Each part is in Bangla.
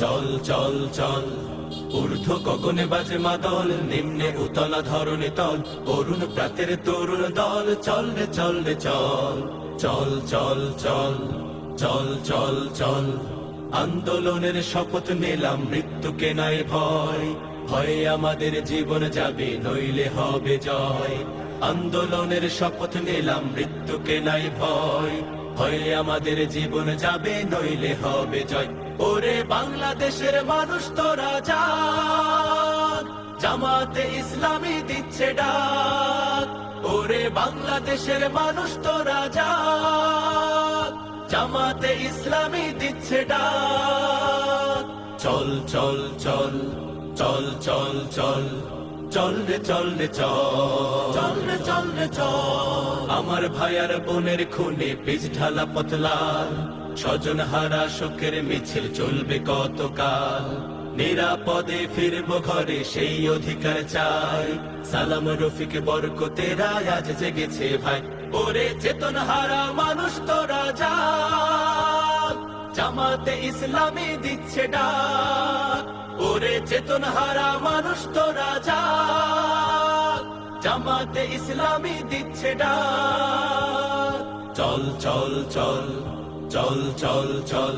চল চল চল ঊর্ধ্ব গগনে বাজে মাদল, নিম্নে উতলা ধরণী তল, অরুণ প্রাতের তরুণ দল। চল রে চল রে চল, চল চল চল, চল চল চল। আন্দোলনের শপথ নিলাম, মৃত্যুকে নাই ভয়, ভয়ে আমাদের জীবন যাবে নইলে হবে জয়। আন্দোলনের শপথ নিলাম, মৃত্যুকে নাই ভয়, ভয়ে আমাদের জীবন যাবে নইলে হবে জয়। ওরে বাংলাদেশের মানুষ তোরা জাগ, জামাতে ইসলামী দিচ্ছে ডাক। ওরে বাংলাদেশের মানুষ তোরা জাগ, জামাতে ইসলামী দিচ্ছে ডাক। চল চল চল, চল চল চল, চল রে চল রে চল, চল রে চল রে চল। আমার ভাইয়ার বোনের খুনে পিচ ঢালা পথলাল, স্বজন হারা শোকের মিছিল চলবে কতকাল। নিরাপদে ফিরবো ঘরে সেই অধিকার চাই, সালাম রফিক বরকতেরা আজ জেগেছে ভাই। ওরে চেতন হারা মানুষ তোরা জাগ, জামাতে ইসলামী দিচ্ছে ডাক। ওরে চেতন হারা মানুষ তোরা জাগ, জামাতে ইসলামী দিচ্ছে ডাক। চল চল চল, চল চল চল,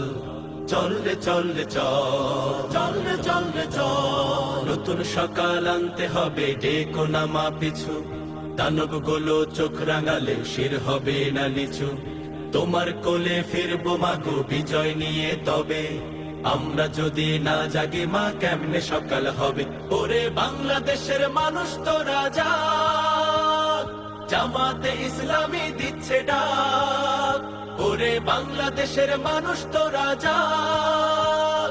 চল রে চল রে চল, চল রে চল রে চল। নতুন সকাল আনতে হবে, ডেকো নামা পিছু, দানব গুলো চোখ রাঙালে শির হবে না নিচু। তোমার কোলে ফিরবো মাগো বিজয় নিয়ে, তবে আমরা যদি না জাগি মা কেমনে সকাল হবে। ওরে বাংলাদেশের মানুষ তোরা জাগ, জামাতে ইসলামী দিচ্ছে ডাক। ওরে বাংলাদেশের মানুষ তোরা জাগ,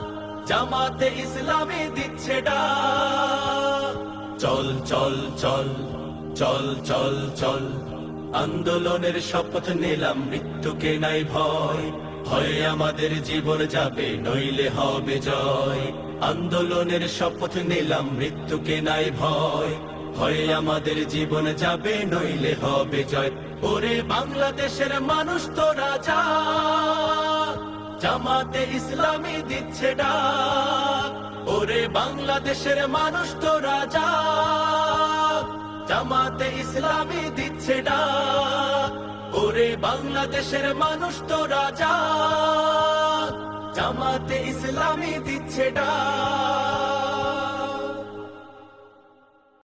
জামাতে ইসলামী দিচ্ছে ডাক। চল চল চল, চল চল চল। আন্দোলনের শপথ নিলাম, মৃত্যুকে নাই ভয়, ভয়ে আমাদের জীবন যাবে নইলে হবে জয়। আন্দোলনের শপথ নিলাম, মৃত্যুকে নাই ভয়, ভয়ে আমাদের জীবন যাবে নইলে হবে জয়। ওরে বাংলাদেশের মানুষ তোরা জাগ, জামাতে ইসলামী দিচ্ছে ডাক। ওরে বাংলাদেশের মানুষ তোরা জাগ, জামাতে ইসলামী দিচ্ছে ডাক। ওরে বাংলাদেশের মানুষ তোরা জাগ, জামাতে ইসলামী দিচ্ছে ডাক।